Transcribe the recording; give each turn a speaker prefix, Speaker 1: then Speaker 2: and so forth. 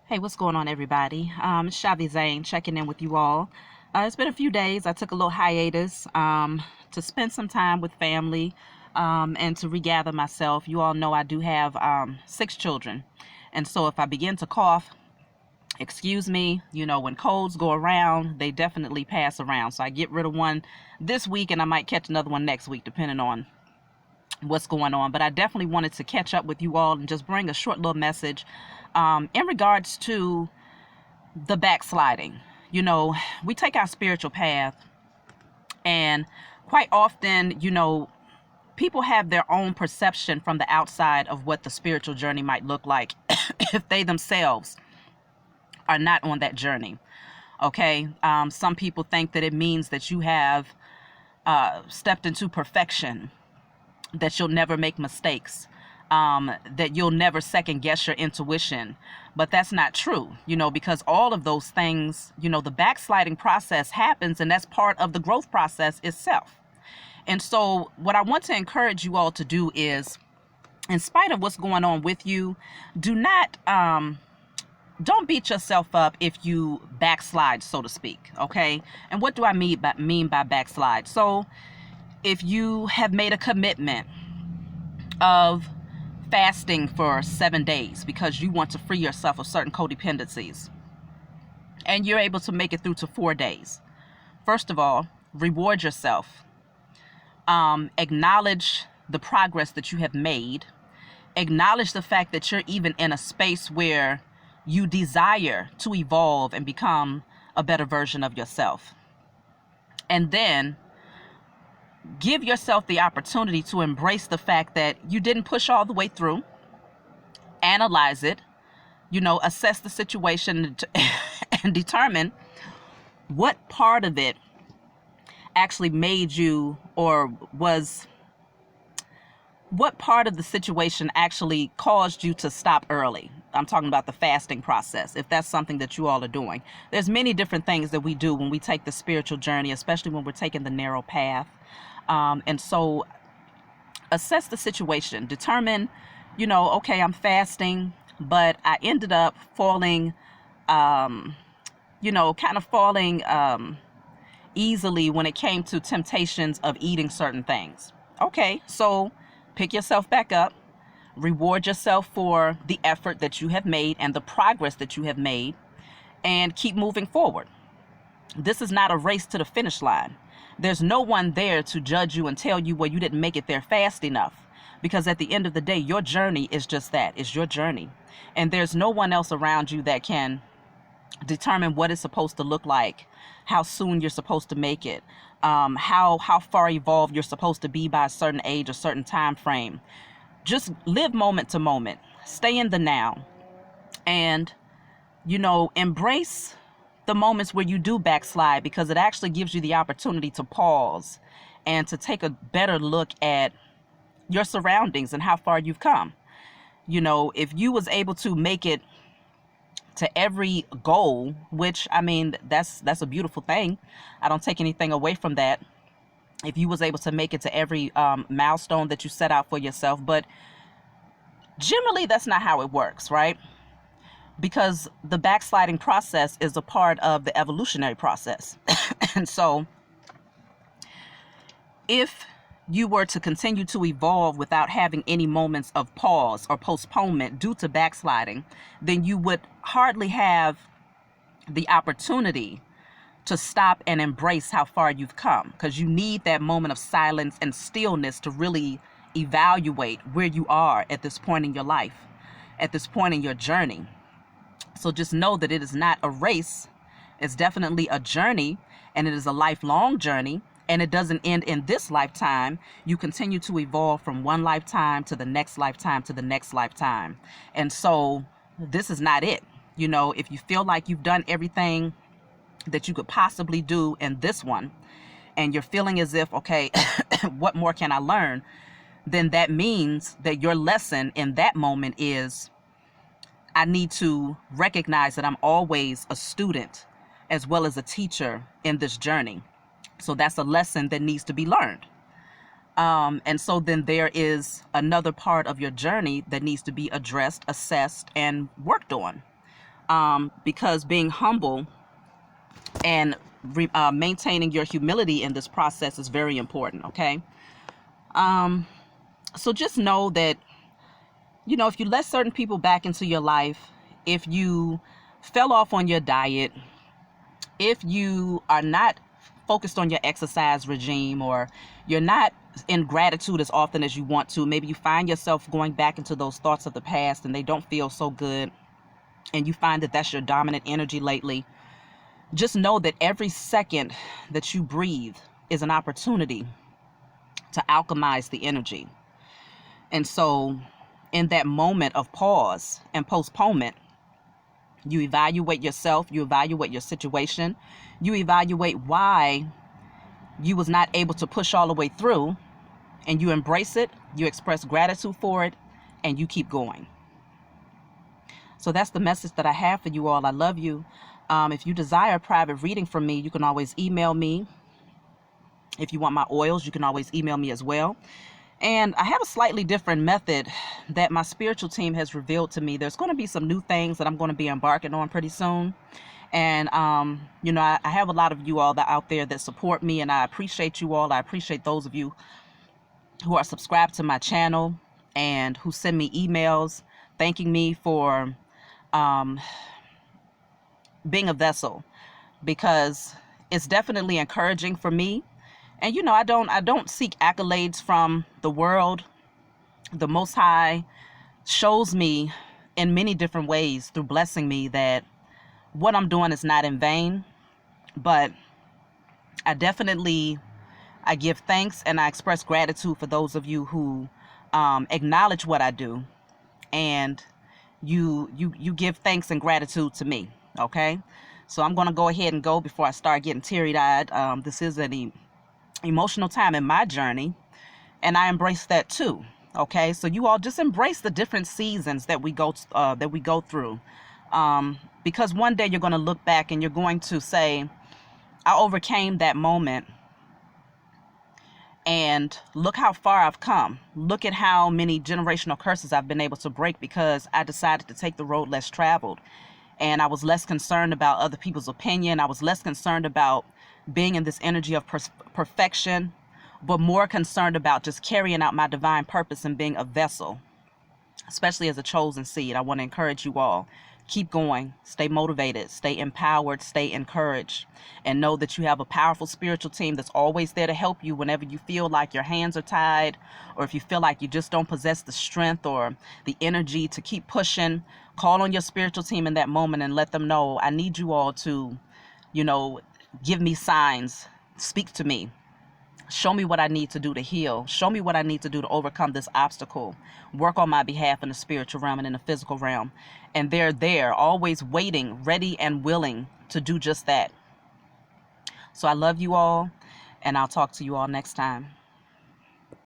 Speaker 1: Hey, what's going on, everybody? It's Shavi Zane checking in with you all. It's been a few days. I took a little hiatus to spend some time with family and to regather myself. You all know I do have 6 children. And so if I begin to cough, excuse me, when colds go around, they definitely pass around. So I get rid of one this week and I might catch another one next week, depending on what's going on. But I definitely wanted to catch up with you all and just bring a short little message in regards to the backsliding. We take our spiritual path, and quite often, people have their own perception from the outside of what the spiritual journey might look like if they themselves are not on that journey. Okay. Some people think that it means that you have stepped into perfection, that you'll never make mistakes, that you'll never second guess your intuition. But that's not true, because all of those things, the backsliding process happens, and that's part of the growth process itself. And so what I want to encourage you all to do is, in spite of what's going on with you, do not, don't beat yourself up if you backslide, so to speak. Okay. And what do I mean by backslide? So if you have made a commitment of fasting for 7 days because you want to free yourself of certain codependencies, and you're able to make it through to 4 days, first of all, reward yourself. Acknowledge the progress that you have made. Acknowledge the fact that you're even in a space where you desire to evolve and become a better version of yourself. And then give yourself the opportunity to embrace the fact that you didn't push all the way through. Analyze it, assess the situation and determine what part of it actually made you, or was what part of the situation actually caused you to stop early. I'm talking about the fasting process, if that's something that you all are doing. There's many different things that we do when we take the spiritual journey, especially when we're taking the narrow path. And so assess the situation, determine, okay, I'm fasting, but I ended up falling, kind of falling easily when it came to temptations of eating certain things. Okay, so pick yourself back up, reward yourself for the effort that you have made and the progress that you have made, and keep moving forward. This is not a race to the finish line. There's no one there to judge you and tell you, well, you didn't make it there fast enough. Because at the end of the day, your journey is just that. It's your journey. And there's no one else around you that can determine what it's supposed to look like, how soon you're supposed to make it, how far evolved you're supposed to be by a certain age or certain time frame. Just live moment to moment. Stay in the now. And, embrace the moments where you do backslide, because it actually gives you the opportunity to pause and to take a better look at your surroundings and how far you've come. If you was able to make it to every goal, which, I mean, that's a beautiful thing. I don't take anything away from that. If you was able to make it to every milestone that you set out for yourself, but generally that's not how it works, right? Because the backsliding process is a part of the evolutionary process. And so if you were to continue to evolve without having any moments of pause or postponement due to backsliding, then you would hardly have the opportunity to stop and embrace how far you've come, because you need that moment of silence and stillness to really evaluate where you are at this point in your life, at this point in your journey. So just know that it is not a race. It's definitely a journey, and it is a lifelong journey, and it doesn't end in this lifetime. You continue to evolve from one lifetime to the next lifetime to the next lifetime. And so this is not it. If you feel like you've done everything that you could possibly do in this one, and you're feeling as if, okay, what more can I learn? Then that means that your lesson in that moment is, I need to recognize that I'm always a student as well as a teacher in this journey. So that's a lesson that needs to be learned. And so then there is another part of your journey that needs to be addressed, assessed, and worked on. because being humble and maintaining your humility in this process is very important. Okay. So just know that, if you let certain people back into your life, if you fell off on your diet, if you are not focused on your exercise regime, or you're not in gratitude as often as you want to, maybe you find yourself going back into those thoughts of the past and they don't feel so good, and you find that that's your dominant energy lately, just know that every second that you breathe is an opportunity to alchemize the energy. And so in that moment of pause and postponement, you evaluate yourself, you evaluate your situation, you evaluate why you was not able to push all the way through, and you embrace it, you express gratitude for it, and you keep going. So that's the message that I have for you all. I love you. If you desire a private reading from me, you can always email me. If you want my oils, you can always email me as well. And I have a slightly different method that my spiritual team has revealed to me. There's going to be some new things that I'm going to be embarking on pretty soon. And, I have a lot of you all that out there that support me, and I appreciate you all. I appreciate those of you who are subscribed to my channel and who send me emails thanking me for being a vessel, because it's definitely encouraging for me. And I don't seek accolades from the world. The Most High shows me in many different ways through blessing me that what I'm doing is not in vain. But I give thanks and I express gratitude for those of you who acknowledge what I do, and you give thanks and gratitude to me. Okay, so I'm gonna go ahead and go before I start getting teary-eyed. This is an emotional time in my journey, and I embrace that too. Okay, so you all just embrace the different seasons that we go through, because one day you're going to look back and you're going to say, I overcame that moment, and look how far I've come. Look at how many generational curses I've been able to break because I decided to take the road less traveled, and I was less concerned about other people's opinion. I was less concerned about being in this energy of perfection, but more concerned about just carrying out my divine purpose and being a vessel, especially as a chosen seed. I want to encourage you all. Keep going, stay motivated, stay empowered, stay encouraged, and know that you have a powerful spiritual team that's always there to help you whenever you feel like your hands are tied, or if you feel like you just don't possess the strength or the energy to keep pushing. Call on your spiritual team in that moment and let them know, I need you all to, give me signs, speak to me. Show me what I need to do to heal. Show me what I need to do to overcome this obstacle. Work on my behalf in the spiritual realm and in the physical realm. And they're there, always waiting, ready and willing to do just that. So I love you all, and I'll talk to you all next time.